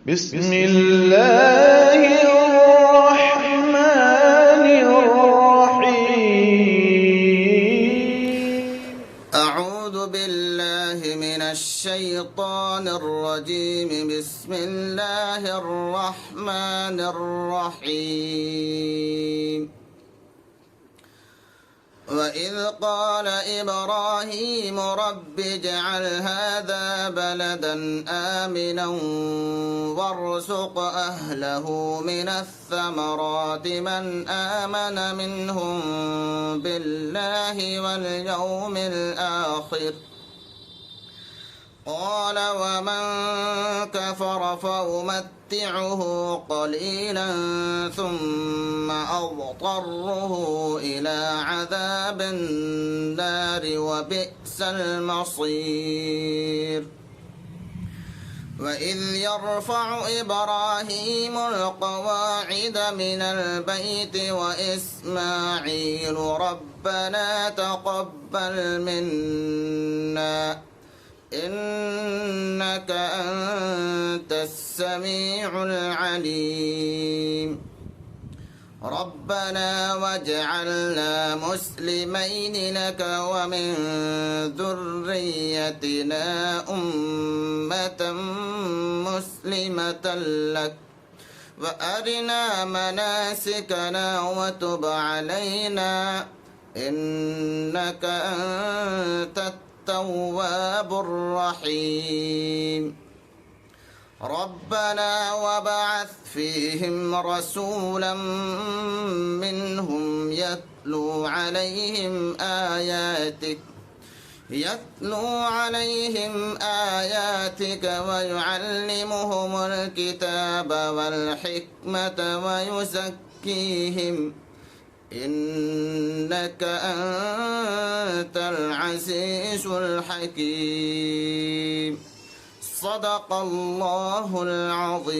بسم الله الرحمن الرحيم. أعوذ بالله من الشيطان الرجيم. بسم الله الرحمن الرحيم. وإذ قال إبراهيم رب اجعل هذا بلدا آمنا وارزق أهله من الثمرات من آمن منهم بالله واليوم الآخر قال ومن كفر فأمتعه قليلا ثم أضطره إلى عذاب النار وبئس المصير. وإذ يرفع إبراهيم القواعد من البيت وإسماعيل ربنا تقبل منا إنك أنت السميع العليم. ربنا واجعلنا مسلمين لك ومن ذريتنا أمة مسلمة لك وأرنا مناسكنا وتب علينا إنك أنت التواب الرحيم. ربنا وابعث فيهم رسولا منهم يتلو عليهم آياتك ويعلمهم الكتاب والحكمة ويزكيهم إنك أنت العزيز الحكيم. صدق الله العظيم.